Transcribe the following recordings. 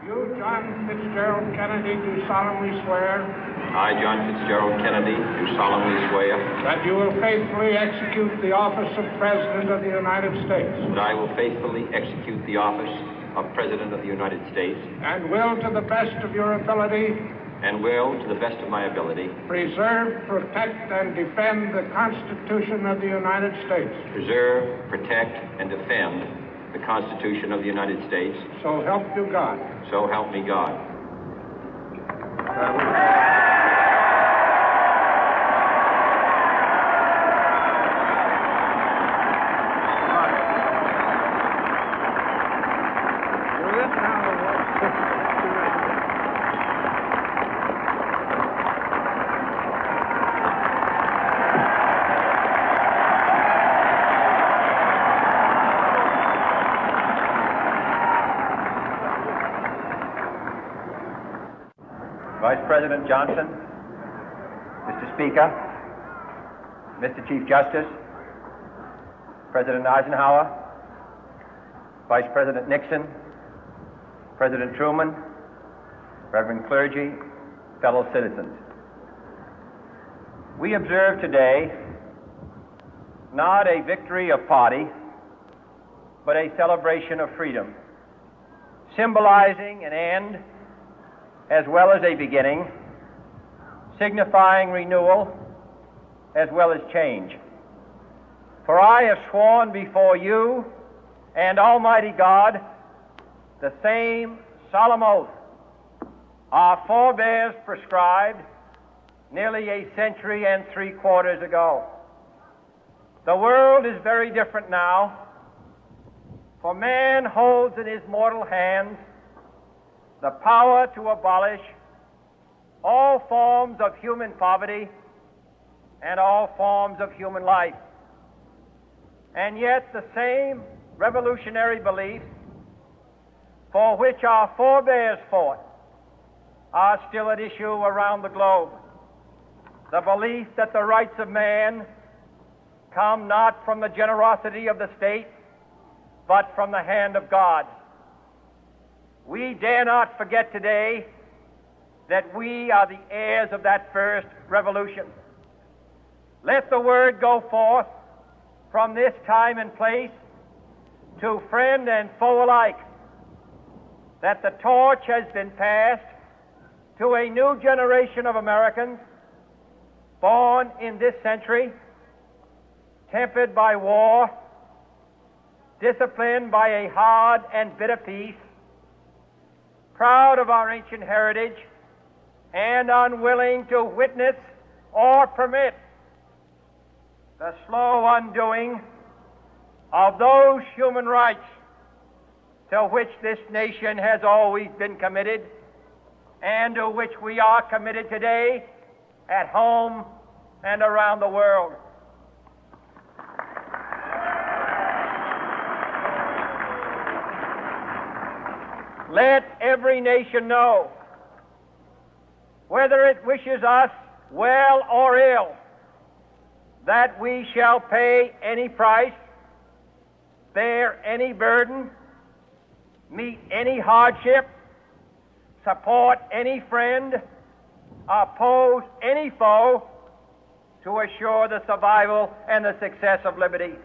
You, John Fitzgerald Kennedy, do solemnly swear I, John Fitzgerald Kennedy, do solemnly swear that you will faithfully execute the office of President of the United States that I will faithfully execute the office of President of the United States and will, to the best of your ability, and will, to the best of my ability, preserve, protect, and defend the Constitution of the United States. preserve, protect, and defend the Constitution of the United States. So help you God. So help me God. Vice President Johnson, Mr. Speaker, Mr. Chief Justice, President Eisenhower, Vice President Nixon, President Truman, Reverend clergy, fellow citizens. We observe today not a victory of party, but a celebration of freedom, symbolizing an end as well as a beginning, signifying renewal as well as change. For I have sworn before you and Almighty God the same solemn oath our forebears prescribed nearly a century and 3/4 ago. The world is very different now, for man holds in his mortal hands the power to abolish all forms of human poverty and all forms of human life. And yet the same revolutionary beliefs for which our forebears fought are still at issue around the globe. The belief that the rights of man come not from the generosity of the state, but from the hand of God. We dare not forget today that we are the heirs of that first revolution. Let the word go forth from this time and place to friend and foe alike that the torch has been passed to a new generation of Americans born in this century, tempered by war, disciplined by a hard and bitter peace, proud of our ancient heritage, and unwilling to witness or permit the slow undoing of those human rights to which this nation has always been committed and to which we are committed today at home and around the world. Let every nation know, whether it wishes us well or ill, that we shall pay any price, bear any burden, meet any hardship, support any friend, oppose any foe to assure the survival and the success of liberty.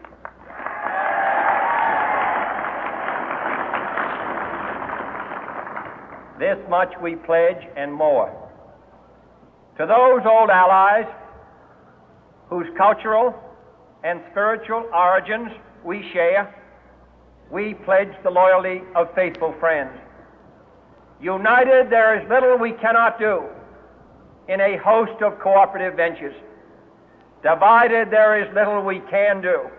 This much we pledge and more. To those old allies whose cultural and spiritual origins we share, we pledge the loyalty of faithful friends. United, there is little we cannot do in a host of cooperative ventures. Divided, there is little we can do,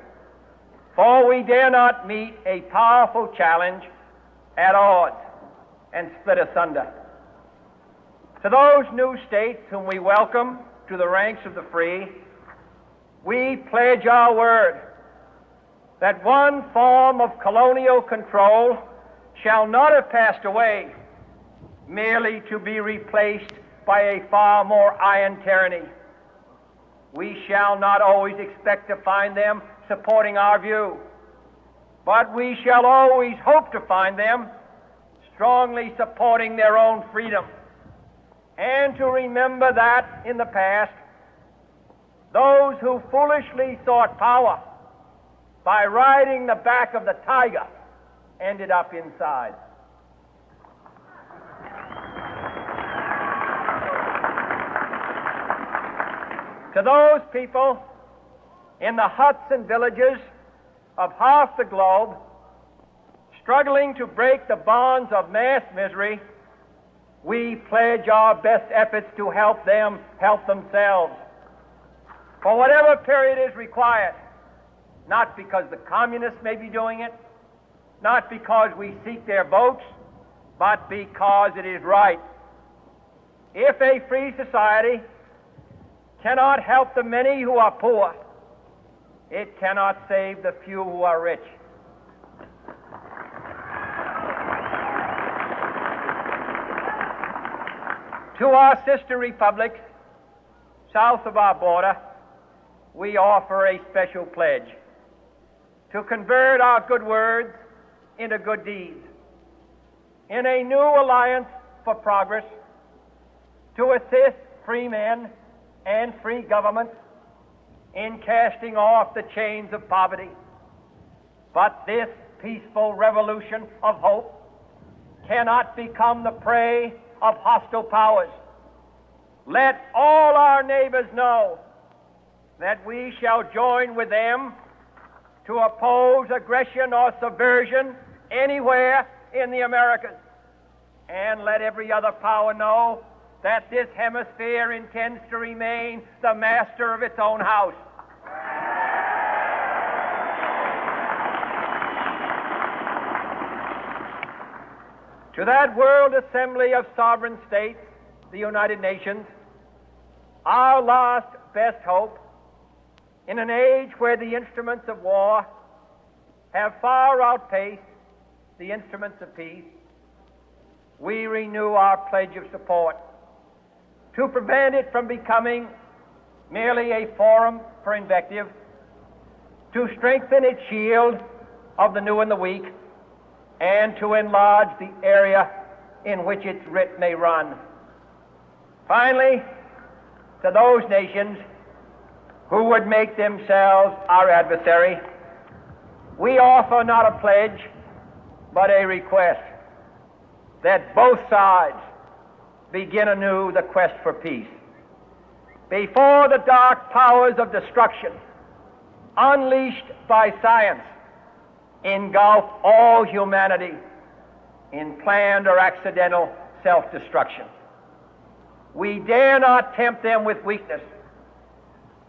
for we dare not meet a powerful challenge at odds and split asunder. To those new states whom we welcome to the ranks of the free, we pledge our word that one form of colonial control shall not have passed away, merely to be replaced by a far more iron tyranny. We shall not always expect to find them supporting our view, but we shall always hope to find them strongly supporting their own freedom, and to remember that in the past, those who foolishly sought power by riding the back of the tiger ended up inside. To those people in the huts and villages of half the globe struggling to break the bonds of mass misery, we pledge our best efforts to help them help themselves for whatever period is required, not because the communists may be doing it, not because we seek their votes, but because it is right. If a free society cannot help the many who are poor, it cannot save the few who are rich. To our sister republics south of our border, we offer a special pledge to convert our good words into good deeds, in a new alliance for progress, to assist free men and free governments in casting off the chains of poverty. But this peaceful revolution of hope cannot become the prey of hostile powers. Let all our neighbors know that we shall join with them to oppose aggression or subversion anywhere in the Americas. And let every other power know that this hemisphere intends to remain the master of its own house. To that World Assembly of Sovereign States, the United Nations, our last best hope, in an age where the instruments of war have far outpaced the instruments of peace, we renew our pledge of support to prevent it from becoming merely a forum for invective, to strengthen its shield of the new and the weak, and to enlarge the area in which its writ may run. Finally, to those nations who would make themselves our adversary, we offer not a pledge, but a request that both sides begin anew the quest for peace. Before the dark powers of destruction, unleashed by science, engulf all humanity in planned or accidental self-destruction, we dare not tempt them with weakness,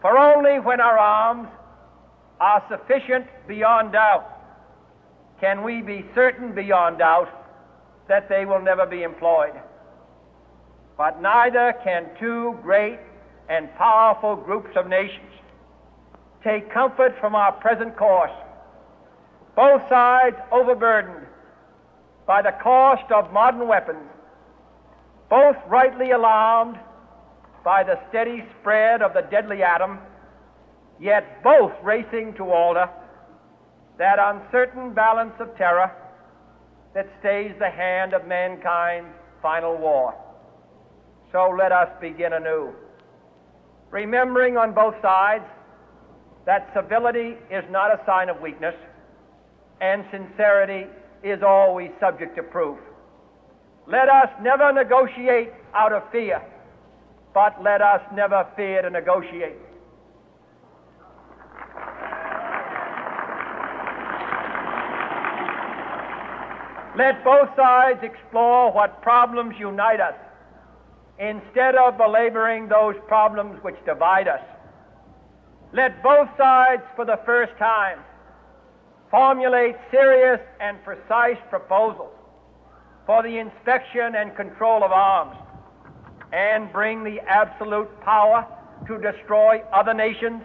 for only when our arms are sufficient beyond doubt can we be certain beyond doubt that they will never be employed. But neither can two great and powerful groups of nations take comfort from our present course, both sides overburdened by the cost of modern weapons, both rightly alarmed by the steady spread of the deadly atom, yet both racing to alter that uncertain balance of terror that stays the hand of mankind's final war. So let us begin anew, remembering on both sides that civility is not a sign of weakness, and sincerity is always subject to proof. Let us never negotiate out of fear, but let us never fear to negotiate. Let both sides explore what problems unite us, instead of belaboring those problems which divide us. Let both sides, for the first time, formulate serious and precise proposals for the inspection and control of arms, and bring the absolute power to destroy other nations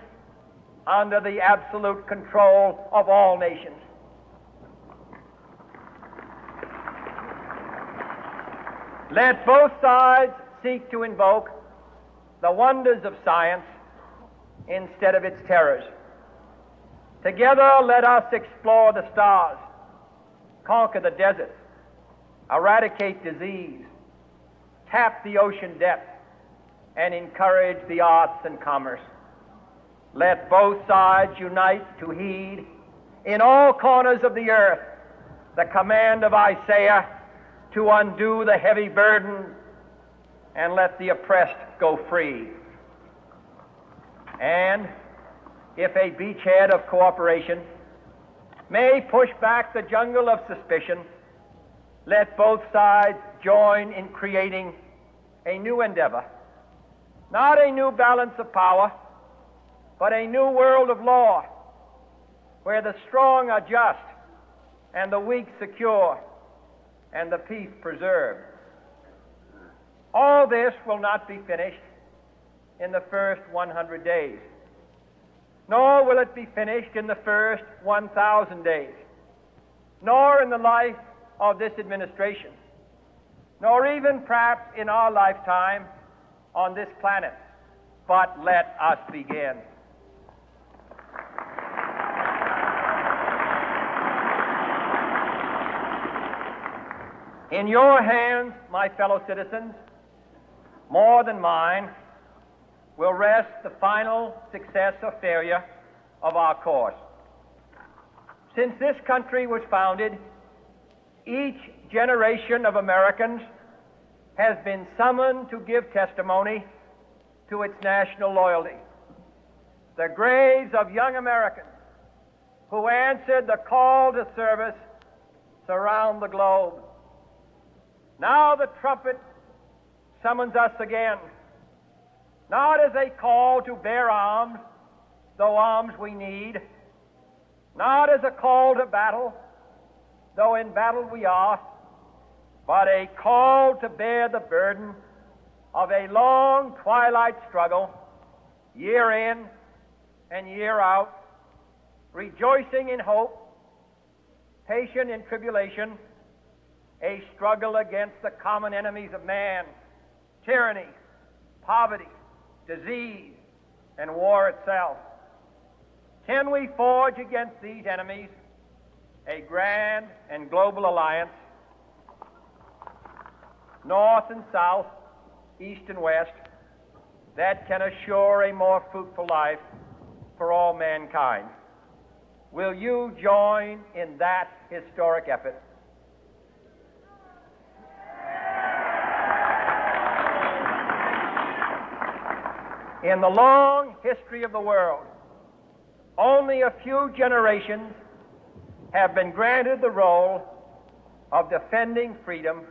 under the absolute control of all nations. Let both sides seek to invoke the wonders of science instead of its terrors. Together, let us explore the stars, conquer the deserts, eradicate disease, tap the ocean depth, and encourage the arts and commerce. Let both sides unite to heed in all corners of the earth the command of Isaiah to undo the heavy burden and let the oppressed go free. And if a beachhead of cooperation may push back the jungle of suspicion, let both sides join in creating a new endeavor, not a new balance of power, but a new world of law, where the strong are just and the weak secure and the peace preserved. All this will not be finished in the first 100 days, nor will it be finished in the first 1,000 days, nor in the life of this administration, nor even perhaps in our lifetime on this planet. But let us begin. In your hands, my fellow citizens, more than mine, will rest the final success or failure of our course. Since this country was founded, each generation of Americans has been summoned to give testimony to its national loyalty. The graves of young Americans who answered the call to service surround the globe. Now the trumpet summons us again, not as a call to bear arms, though arms we need, not as a call to battle, though in battle we are, but a call to bear the burden of a long twilight struggle, year in and year out, rejoicing in hope, patient in tribulation, a struggle against the common enemies of man, tyranny, poverty, disease, and war itself. Can we forge against these enemies a grand and global alliance, north and south, east and west, that can assure a more fruitful life for all mankind? Will you join in that historic effort? In the long history of the world, only a few generations have been granted the role of defending freedom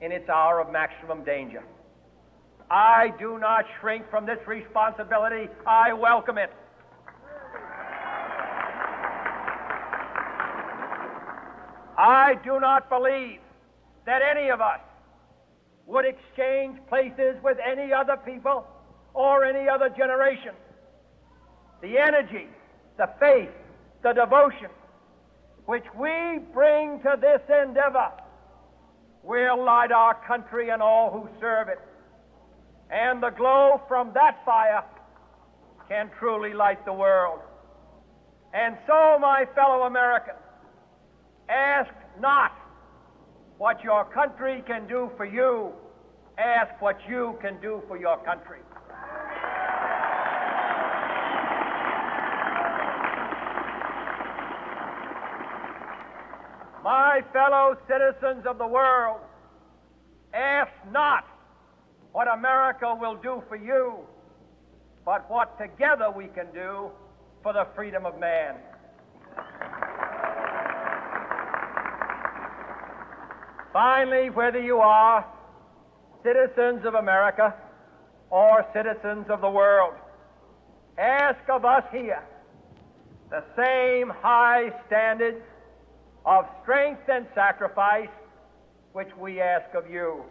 in its hour of maximum danger. I do not shrink from this responsibility. I welcome it. I do not believe that any of us would exchange places with any other people or any other generation. The energy, the faith, the devotion which we bring to this endeavor will light our country and all who serve it. And the glow from that fire can truly light the world. And so, my fellow Americans, ask not what your country can do for you. Ask what you can do for your country. My fellow citizens of the world, ask not what America will do for you, but what together we can do for the freedom of man. Finally, whether you are citizens of America or citizens of the world, ask of us here the same high standards of strength and sacrifice which we ask of you.